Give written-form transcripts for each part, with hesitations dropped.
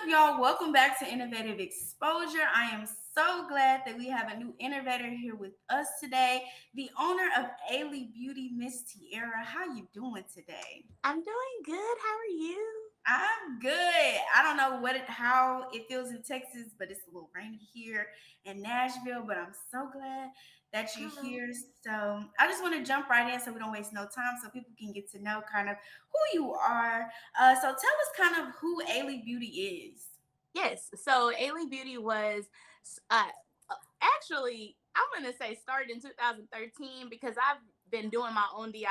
up, y'all? Welcome back to Innovative Exposure. I am so glad that we have a new innovator here with us today, the owner of Ailey Beauty, Miss Tiara. How you doing today? I'm doing good. How are you? I'm good. I don't know how it feels in Texas, but it's a little rainy here in Nashville. But I'm so glad that you're Girl. here. So I just want to jump right in so we don't waste no time, so people can get to know kind of who you are. So tell us kind of who Ailey Beauty is. Yes. So Ailey Beauty was uh, actually, I'm going to say started in 2013 because I've been doing my own DIY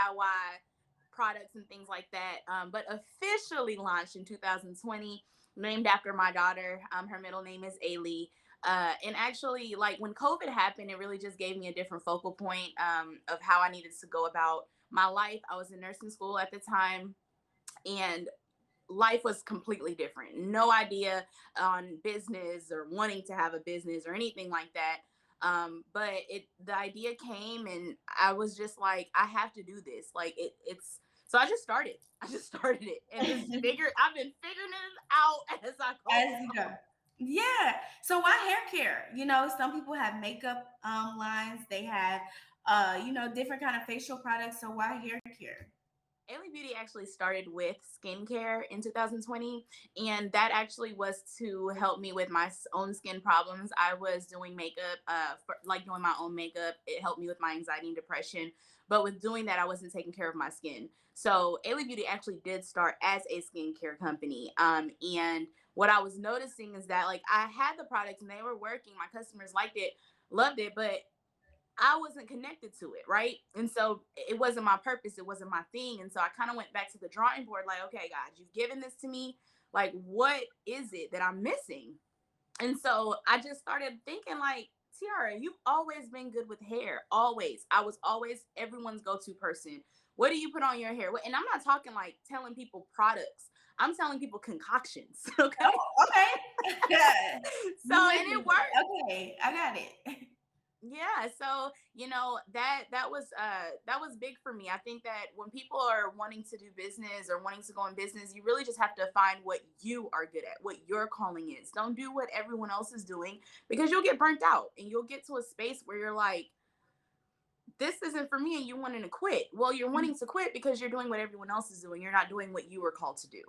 products and things like that. But officially launched in 2020, named after my daughter. Her middle name is Ailey. And actually, like when COVID happened, it really just gave me a different focal point of how I needed to go about my life. I was in nursing school at the time, and life was completely different. No idea on business or wanting to have a business or anything like that. But the idea came, and I was just like, I have to do this. Like it's so I just started. I just started it and just figured. I've been figuring it out as I go As you go. Yeah. So why hair care? Some people have makeup lines. They have different kind of facial products. So why hair care? Ailey Beauty actually started with skincare in 2020, and that actually was to help me with my own skin problems. I was doing makeup, like doing my own makeup. It helped me with my anxiety and depression, but with doing that, I wasn't taking care of my skin. So Ailey Beauty actually did start as a skincare company, and what I was noticing is that like I had the products and they were working. My customers liked it, loved it, but I wasn't connected to it, right? And so it wasn't my purpose, it wasn't my thing. And so I kind of went back to the drawing board, like, okay, God, you've given this to me. Like, what is it that I'm missing? And so I just started thinking, like, Tiara, you've always been good with hair. Always. I was always everyone's go-to person. What do you put on your hair? And I'm not talking like telling people products. I'm telling people concoctions. Okay. Oh, okay. Yeah. So You and went it through worked. it. Okay, I got it. Yeah, so that was big for me. I think that when people are wanting to do business or wanting to go in business, you really just have to find what you are good at, what your calling is. Don't do what everyone else is doing because you'll get burnt out and you'll get to a space where you're like, this isn't for me, and you wanting to quit. Well, you're wanting to quit because you're doing what everyone else is doing. You're not doing what you were called to do.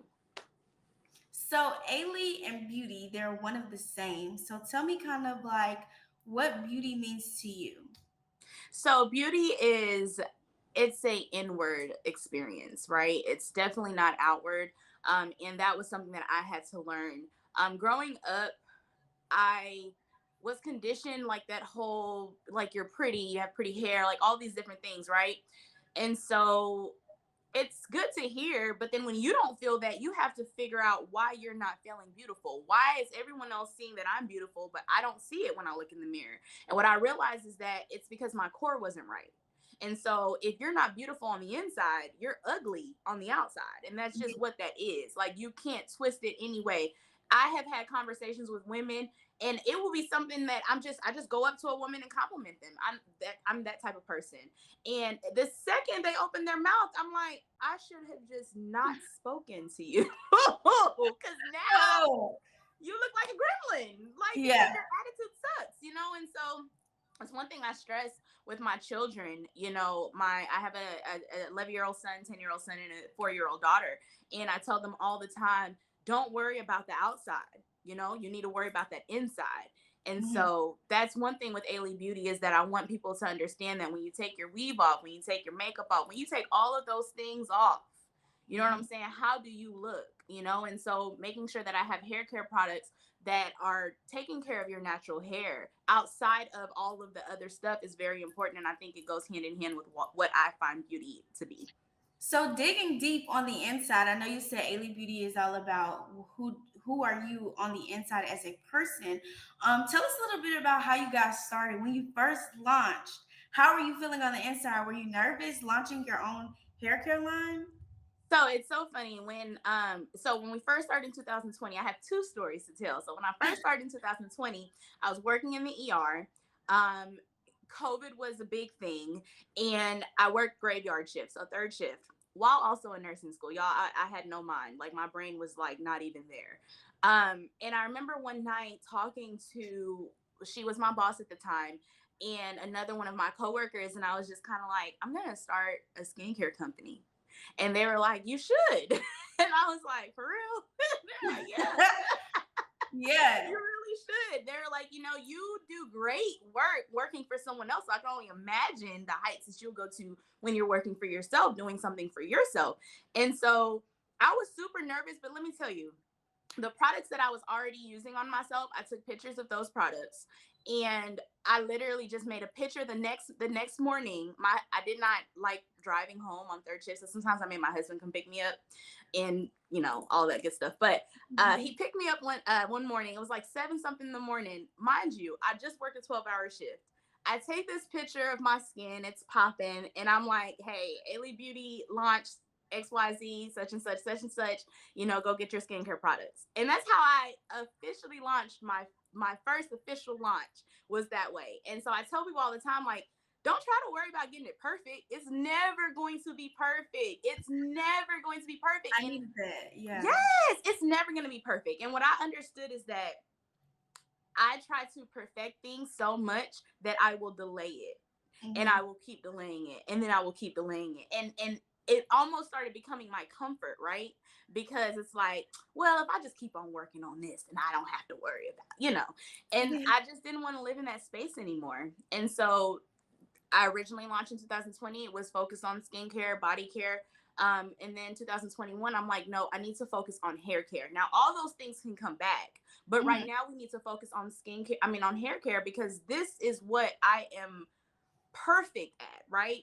So Ailey and beauty, they're one of the same. So tell me kind of like what beauty means to you. So beauty is it's a inward experience, right? It's definitely not outward. And that was something that I had to learn. Growing up, I was conditioned like that whole like you're pretty, you have pretty hair, like all these different things, right? And so it's good to hear, but then when you don't feel that, you have to figure out why you're not feeling beautiful. Why is everyone else seeing that I'm beautiful, but I don't see it when I look in the mirror? And what I realized is that it's because my core wasn't right. And so if you're not beautiful on the inside, you're ugly on the outside. And that's just what that is. Like you can't twist it anyway. I have had conversations with women, and it will be something that I just go up to a woman and compliment them. I'm that type of person. And the second they open their mouth, I'm like, I should have just not spoken to you. Because now Oh, you look like a gremlin. Like, because yeah. your attitude sucks, you know? And so it's one thing I stress with my children. I have a 11-year-old son, 10-year-old son, and a 4-year-old daughter. And I tell them all the time, don't worry about the outside. You need to worry about that inside. And Mhm. so that's one thing with Ailey Beauty is that I want people to understand that when you take your weave off, when you take your makeup off, when you take all of those things off, you know what I'm Mhm. saying? How do you look? And so making sure that I have hair care products that are taking care of your natural hair outside of all of the other stuff is very important. And I think it goes hand in hand with what I find beauty to be. So digging deep on the inside, I know you said Ailey Beauty is all about who are you on the inside as a person. Tell us a little bit about how you got started when you first launched. How were you feeling on the inside? Were you nervous launching your own hair care line? So it's so funny when we first started in 2020, I have two stories to tell. So when I first started in 2020, I was working in the ER. COVID was a big thing, and I worked graveyard shift, so third shift. while also in nursing school. Y'all, I had no mind. Like my brain was like not even there. And I remember one night talking to, she was my boss at the time, and another one of my coworkers, and I was just kind of like, I'm gonna start a skincare company. And they were like, you should. And I was like, for real? They're like, yeah. Yeah. You really should. They're like, you do great work working for someone else. So I can only imagine the heights that you'll go to when you're working for yourself, doing something for yourself. And so I was super nervous, but let me tell you, the products that I was already using on myself, I took pictures of those products, and I literally just made a picture the next morning. I did not like driving home on third shift, so sometimes I made my husband come pick me up, and all that good stuff. But he picked me up one morning. It was like 7 something in the morning, mind you. I just worked a 12-hour shift. I take this picture of my skin, it's popping, and I'm like, hey, Ailey Beauty launched XYZ, such and such, go get your skincare products. And that's how I officially launched my first official launch, was that way. And so I tell people all the time, like, don't try to worry about getting it perfect. It's never going to be perfect. It's never going to be perfect. I And need that. Yeah. yes, it's never going to be perfect. And what I understood is that I try to perfect things so much that I will delay it, and I will keep delaying it, and then I will keep delaying it. And it almost started becoming my comfort, right? Because it's like, well, if I just keep on working on this, then I don't have to worry about. And Yeah. I just didn't want to live in that space anymore. And so I originally launched in 2020. It was focused on skincare, body care. And then 2021, I'm like, no, I need to focus on hair care. Now, all those things can come back, but right now we need to focus on skincare. I mean, on hair care, because this is what I am perfect at, right?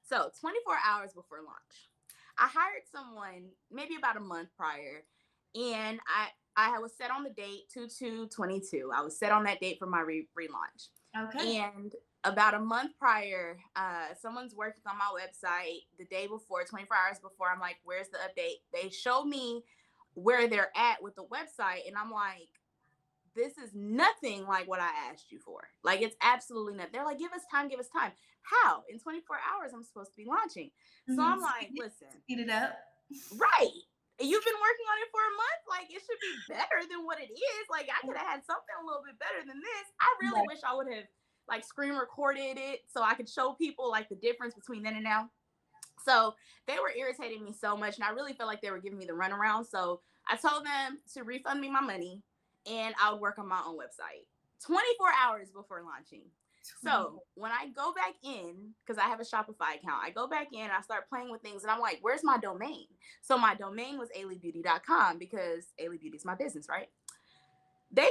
So 24 hours before launch, I hired someone maybe about a month prior, and I was set on the date 2/2/22. I was set on that date for my relaunch. Okay. And about a month prior, someone's working on my website the day before, 24 hours before. I'm like, where's the update? They show me where they're at with the website, and I'm like, this is nothing like what I asked you for. Like, it's absolutely nothing. They're like, give us time, give us time. How? In 24 hours, I'm supposed to be launching. So I'm like, listen, Speed it up. right. You've been working on it for a month. Like, it should be better than what it is. Like, I could have had something a little bit better than this. I really Right. wish I would have like screen recorded it so I could show people like the difference between then and now. So they were irritating me so much, and I really felt like they were giving me the runaround. So I told them to refund me my money, and I would work on my own website 24 hours before launching. So when I go back in, because I have a Shopify account, I go back in, I start playing with things, and I'm like, where's my domain? So my domain was aileybeauty.com, because Ailey Beauty is my business, right? They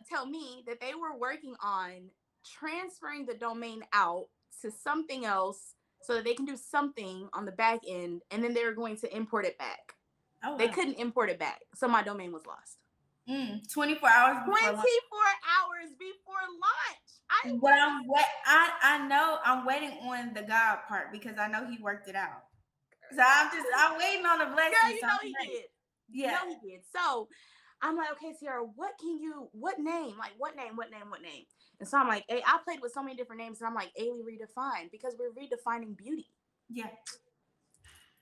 tell me that they were working on transferring the domain out to something else so that they can do something on the back end, and then they were going to import it back. Oh They wow. couldn't import it back, so my domain was lost. 24 hours before lunch. 24 hours before launch. I But was, I know I'm waiting on the God part because I know he worked it out. So I'm waiting on the girl, blessing. you So know I'm he ready. did. You Yeah. know he did. So I'm like, okay, Sierra, what name? Like, what name? And so I'm like, hey, I played with so many different names, and I'm like, Ailey redefined, because we're redefining beauty. Yeah.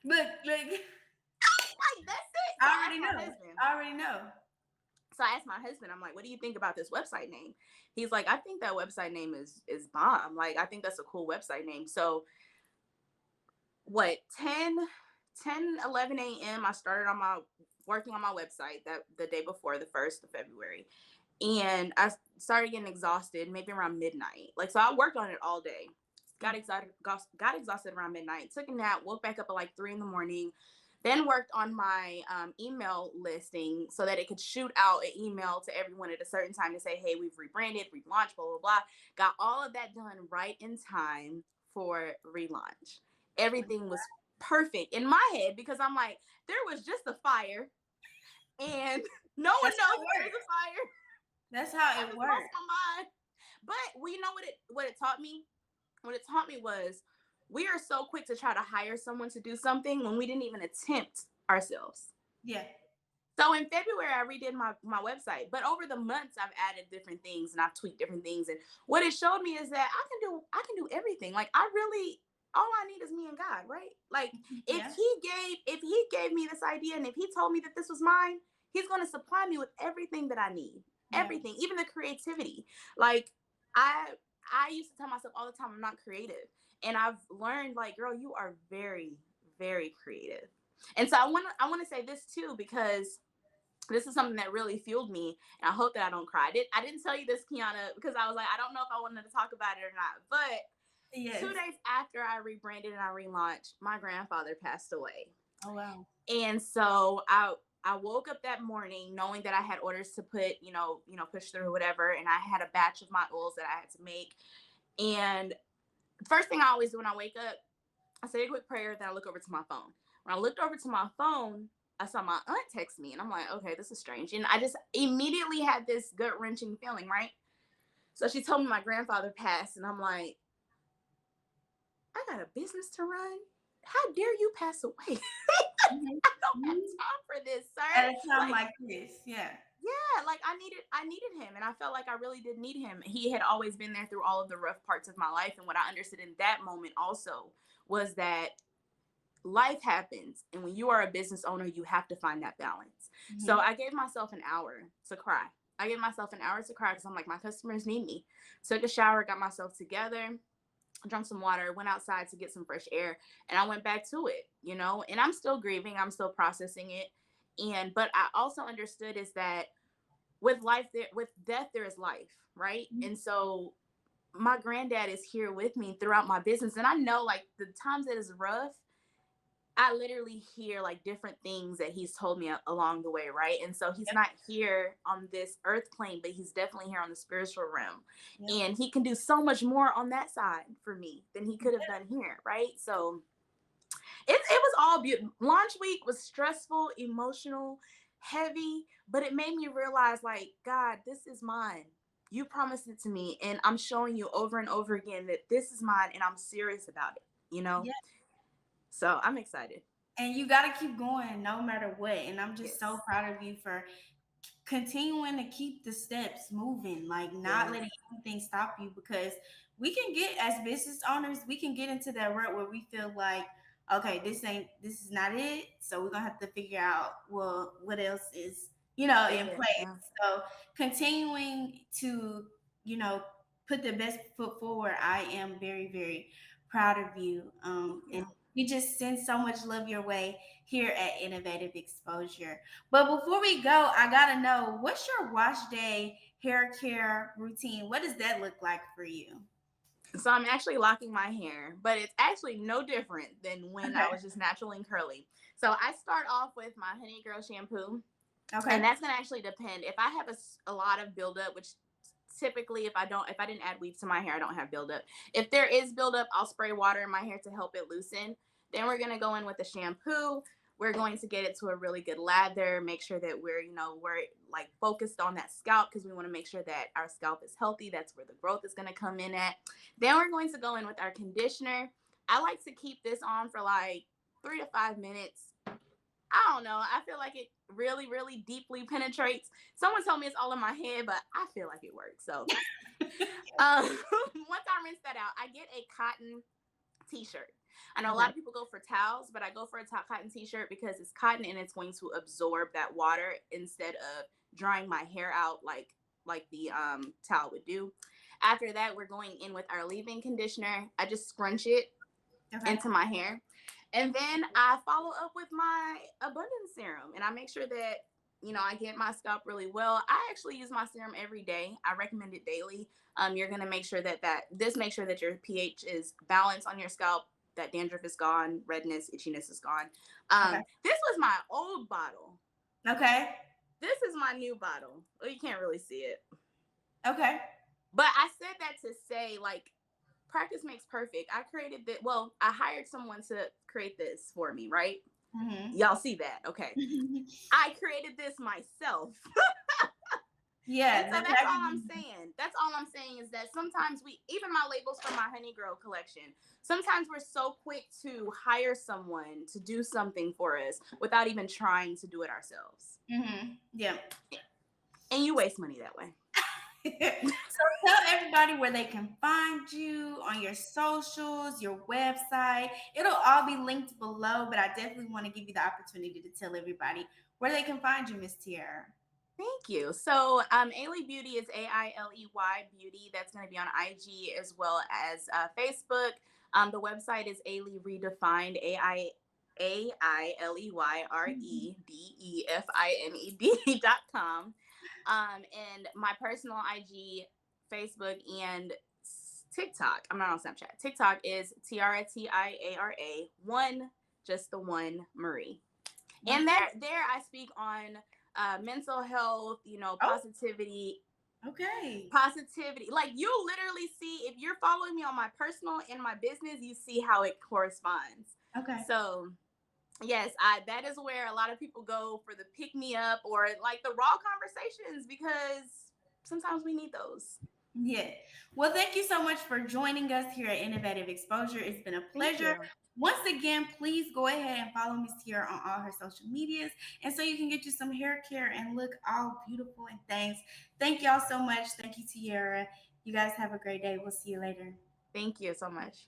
Look, Like, that's it. So I I already asked my know. husband. I already know. I'm like, what do you think about this website name? He's like, I think that website name is bomb. Like, I think that's a cool website name. So what, 10 11 a.m. I started on my working on my website that the day before, the 1st of February. And I started getting exhausted maybe around midnight. Like, so I worked on it all day. Got exhausted around midnight. Took a nap. Woke back up at like 3 in the morning. Then worked on my email listing so that it could shoot out an email to everyone at a certain time to say, hey, we've rebranded, we've launched, blah, blah, blah. Got all of that done right in time for relaunch. Everything was perfect in my head, because I'm like, there was just a fire, and no one That's how knows it that there's works. a fire. That's how I it just lost works. my mind. But we know what it taught me? What it taught me was, we are so quick to try to hire someone to do something when we didn't even attempt ourselves. Yeah. So in February, I redid my website, but over the months, I've added different things, and I've tweaked different things. And what it showed me is that I can do everything. Like, I really all I need is me and God, right? Like Yeah. if he gave me this idea and if he told me that this was mine, he's going to supply me with everything that I need. Yeah. Everything, even the creativity. Like I I used to tell myself all the time I'm not creative. And I've learned like, girl, you are very very creative. And so I want to say this too because this is something that really fueled me, and I hope that I don't cry. I didn't tell you this, Kiana, because I was like, I don't know if I wanted to talk about it or not. But two Yes. days after I rebranded and I relaunched, my grandfather passed away. Oh wow. And so I woke up that morning knowing that I had orders to put, push through whatever, and I had a batch of my oils that I had to make. And first thing I always do when I wake up, I say a quick prayer, then I look over to my phone. When I looked over to my phone, I saw my aunt text me, and I'm like, okay, this is strange. And I just immediately had this gut wrenching feeling, right? So she told me my grandfather passed, and I'm like, I got a business to run. How dare you pass away? Mhm. I don't have Mhm. time for this, sir. At a time Like, like this, yeah. yeah, like I needed him, and I felt like I really did need him. He had always been there through all of the rough parts of my life, and what I understood in that moment also was that life happens, and when you are a business owner you have to find that balance. So Hmm. I gave myself an hour to cry. I gave myself an hour to cry because I'm like, my customers need me. Took a shower, got myself together, drank some water, went outside to get some fresh air, and I went back to it. And I'm still grieving, I'm still processing it. And but I also understood is that with death there is life, right? And so my granddad is here with me throughout my business, and I know like the times that is rough, I literally hear like different things that he's told me along the way, right? And so he's Yep. not here on this earth plane, but he's definitely here on the spiritual realm. Yep. And he can do so much more on that side for me than he could have done here, right? So it was all beautiful. Launch week was stressful, emotional, heavy, but it made me realize like, God, this is mine. You promised it to me, and I'm showing you over and over again that this is mine and I'm serious about it, you know? Yeah. So I'm excited. And you got to keep going no matter what. And I'm just so Yes. proud of you for continuing to keep the steps moving, like not Yes. letting anything stop you, because we can get, as business owners, we can get into that rut where we feel like, okay, this is not it. So we're gonna have to figure out, well, what else is, in Yeah. place. So continuing to, you know, put the best foot forward, I am very, very proud of you. Thank And you. we just send so much love your way here at Innovative Exposure. But before we go, I gotta know, what's your wash day hair care routine? What does that look like for you? So I'm actually locking my hair, but it's actually no different than when I Okay. was just natural and curly. So I start off with my Honey Girl shampoo, and Okay. that's gonna actually depend. If I have a lot of buildup, which typically if I didn't add weave to my hair, I don't have buildup. If there is buildup, I'll spray water in my hair to help it loosen. Then we're gonna go in with the shampoo. We're going to get it to a really good lather, make sure that we're like focused on that scalp because we want to make sure that our scalp is healthy. That's where the growth is going to come in at. Then we're going to go in with our conditioner. I like to keep this on for like 3 to 5 minutes. I don't know. I feel like it really, really deeply penetrates. Someone told me it's all in my head, but I feel like it works. So once I rinse that out, I get a cotton t-shirt. I know a lot Okay. of people go for towels, but I go for a top cotton t-shirt because it's cotton and it's going to absorb that water instead of drying my hair out like the towel would do. After that, we're going in with our leave-in conditioner. I just scrunch it Okay. into my hair. And then I follow up with my abundance serum, and I make sure that I get my scalp really well. I actually use my serum every day. I recommend it daily. You're gonna make sure make sure that your pH is balanced on your scalp. That dandruff is gone, redness, itchiness is gone. Okay. This was my old bottle. Okay. This is my new bottle. Well, you can't really see it, Okay. but I said that to say like practice makes perfect. I created that. Well, I hired someone to create this for me, right? Hmm. Y'all see that? Okay. I created this myself. And Yeah, so the that's all I'm packaging. saying. That's all I'm saying is that sometimes even my labels for my Honey Girl collection, sometimes we're so quick to hire someone to do something for us without even trying to do it ourselves. Hmm. Yeah. And you waste money that way. So tell everybody where they can find you on your socials, your website. It'll all be linked below, but I definitely want to give you the opportunity to tell everybody where they can find you, Miss Tiara. Thank you. So, Ailey Beauty is Ailey Beauty. That's going to be on IG as well as Facebook. The website is Ailey Redefined, AILEYREDEFINED.com. And my personal IG, Facebook, and TikTok. I'm not on Snapchat. TikTok is TiaraTiara1, just the one Marie. And there I speak on mental health, Oh, okay. positivity. Like, you literally see, if you're following me on my personal and my business, you see how it corresponds. Okay. So yes, that is where a lot of people go for the pick me up or like the raw conversations, because sometimes we need those. Yeah. Well, thank you so much for joining us here at Innovative Exposure. It's been a Thank pleasure. you. Once again, please go ahead and follow Miss Tiara on all her social medias. And so you can get you some hair care and look all beautiful and things. Thank y'all so much. Thank you, Tiara. You guys have a great day. We'll see you later. Thank you so much.